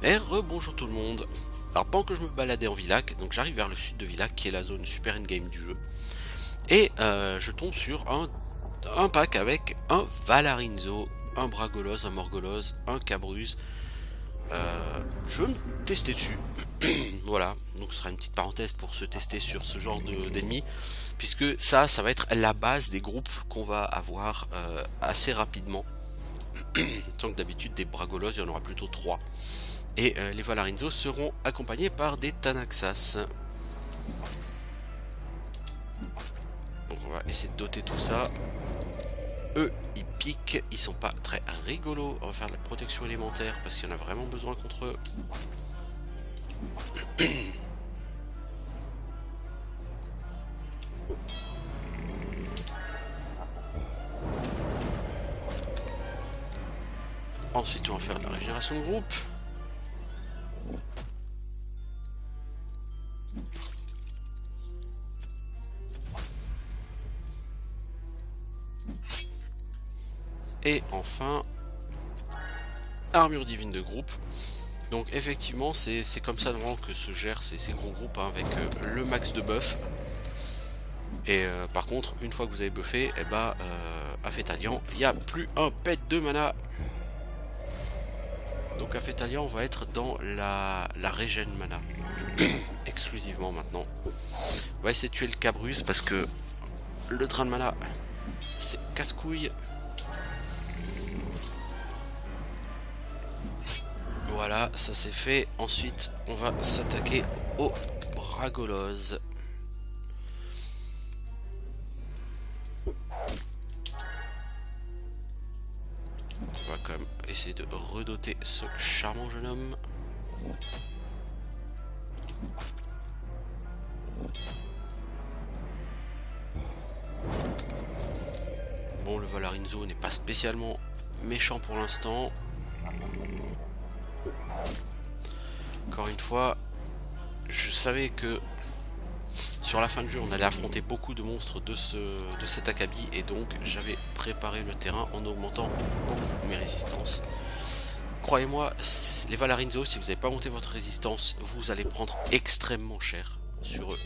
Et rebonjour tout le monde. Alors pendant que je me baladais en Villac, donc j'arrive vers le sud de Villac qui est la zone super endgame du jeu. Et je tombe sur un pack avec un Valarinzo, un Bragolos, un Morgolos, un Cabruz. Je vais me tester dessus. Voilà, donc ce sera une petite parenthèse pour se tester sur ce genre d'ennemis. Puisque ça va être la base des groupes qu'on va avoir assez rapidement. Tant que d'habitude des Bragolos, il y en aura plutôt 3. Et les Valarinzo seront accompagnés par des Tanaxas. Donc on va essayer de doter tout ça. Eux, ils piquent, ils sont pas très rigolos. On va faire de la protection élémentaire parce qu'il y en a vraiment besoin contre eux. Ensuite, on va faire de la régénération de groupe. Et enfin, armure divine de groupe. Donc effectivement, c'est comme ça normalement que se gèrent ces gros groupes hein, avec le max de buff. Et par contre, une fois que vous avez buffé, et bah, à Fétalian, il n'y a plus un pet de mana. Donc à Fétalian, on va être dans la régène mana. Exclusivement maintenant. On va essayer de tuer le Cabruz parce que le drain de mana, c'est casse-couille. Voilà, ça c'est fait. Ensuite, on va s'attaquer au Bragolos. On va quand même essayer de redoter ce charmant jeune homme. Bon, le Valarinzo n'est pas spécialement méchant pour l'instant. Encore une fois, je savais que sur la fin du jeu, on allait affronter beaucoup de monstres de cet acabit et donc j'avais préparé le terrain en augmentant beaucoup mes résistances. Croyez-moi, les Valarinzo, si vous n'avez pas monté votre résistance, vous allez prendre extrêmement cher sur eux.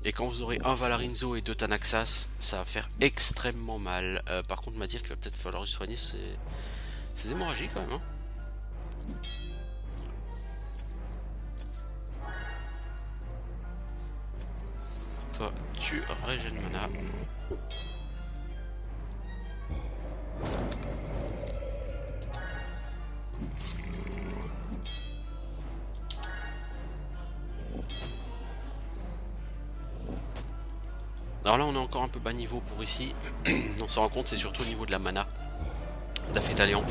Et quand vous aurez un Valarinzo et deux Tanaxas, ça va faire extrêmement mal. Par contre, on m'a dit qu'il va peut-être falloir soigner ces hémorragies quand même. Hein. Toi, tu régènes mana. Alors là on est encore un peu bas niveau pour ici. On s'en rend compte, c'est surtout au niveau de la mana d'Afétalian.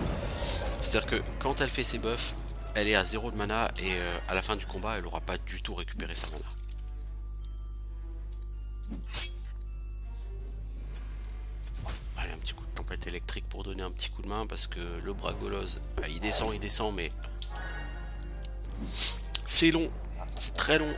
C'est-à-dire que quand elle fait ses buffs, elle est à 0 de mana et à la fin du combat elle aura pas du tout récupéré sa mana. Allez, un petit coup de tempête électrique pour donner un petit coup de main parce que le Bragolos, bah, il descend mais c'est long, c'est très long.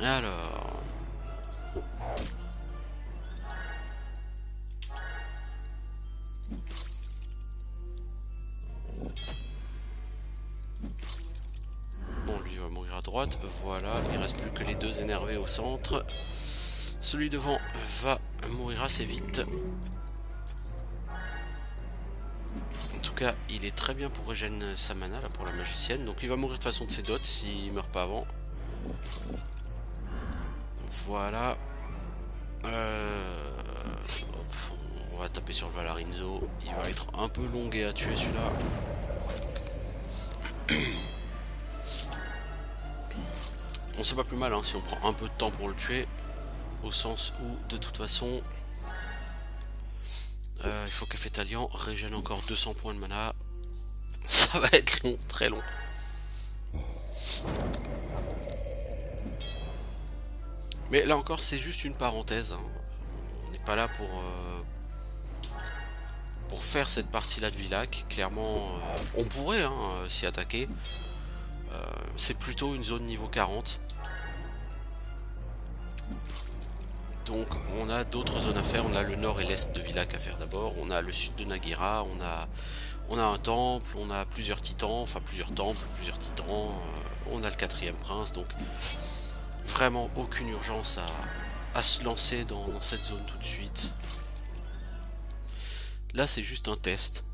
Alors... Bon, lui va mourir à droite, voilà, il reste plus que les deux énervés au centre. Celui devant va mourir assez vite. En tout cas, il est très bien pour régénérer sa mana, là, pour la magicienne. Donc il va mourir de façon de ses dots s'il meurt pas avant. Voilà. On va taper sur le Valarinzo. Il va être un peu longué à tuer celui-là. On sait pas plus mal hein, si on prend un peu de temps pour le tuer. Au sens où, de toute façon, il faut qu'Afétalian régène encore 200 points de mana. Ça va être long, très long. Mais là encore, c'est juste une parenthèse, hein. On n'est pas là pour faire cette partie-là de Villach. Clairement, on pourrait hein, s'y attaquer. C'est plutôt une zone niveau 40. Donc on a d'autres zones à faire. On a le nord et l'est de Villach à faire d'abord. On a le sud de Nagira. On a un temple. On a plusieurs titans. Enfin plusieurs temples, plusieurs titans. On a le 4e prince. Donc vraiment aucune urgence à se lancer dans cette zone tout de suite. Là c'est juste un test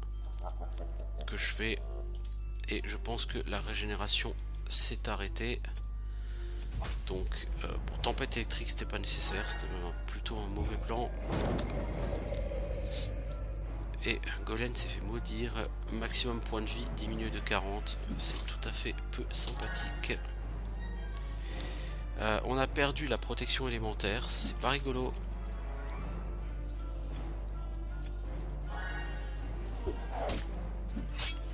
que je fais. Et je pense que la régénération s'est arrêtée. Donc pour tempête électrique c'était pas nécessaire, c'était plutôt un mauvais plan. Et Golem s'est fait maudire. Maximum point de vie diminué de 40. C'est tout à fait peu sympathique. On a perdu la protection élémentaire, ça c'est pas rigolo.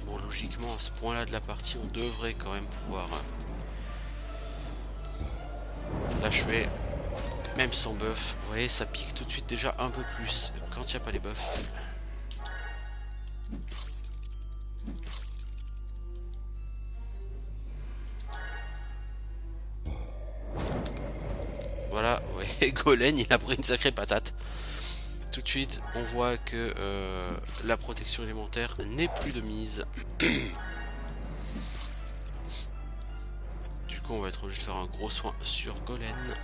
Bon logiquement à ce point là de la partie on devrait quand même pouvoir l'achever, même sans buff. Vous voyez ça pique tout de suite déjà un peu plus quand il n'y a pas les buffs. Voilà, ouais, Golem il a pris une sacrée patate. Tout de suite on voit que la protection élémentaire n'est plus de mise. Du coup on va être obligé de faire un gros soin sur Golem.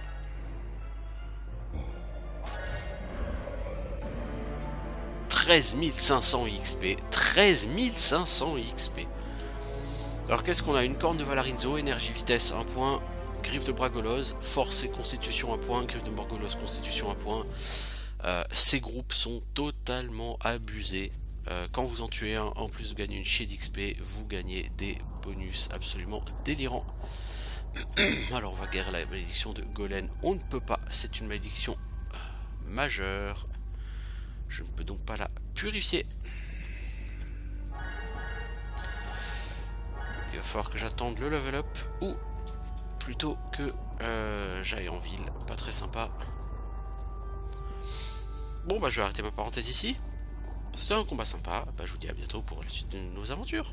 « 13 500 XP. 13 500 XP. Alors qu'est-ce qu'on a? Une corne de Valarinzo, énergie vitesse 1 point, griffe de Bragolos, force et constitution 1 point, griffe de Morgolos, constitution 1 point. Ces groupes sont totalement abusés. Quand vous en tuez un, en plus de gagner une chier d'XP, vous gagnez des bonus absolument délirants. Alors on va guérir la malédiction de Golem. On ne peut pas, c'est une malédiction majeure. Je ne peux donc pas la purifier. Il va falloir que j'attende le level up ou plutôt que j'aille en ville. Pas très sympa. Bon bah je vais arrêter ma parenthèse ici. C'est un combat sympa. Bah, je vous dis à bientôt pour la suite de nos aventures.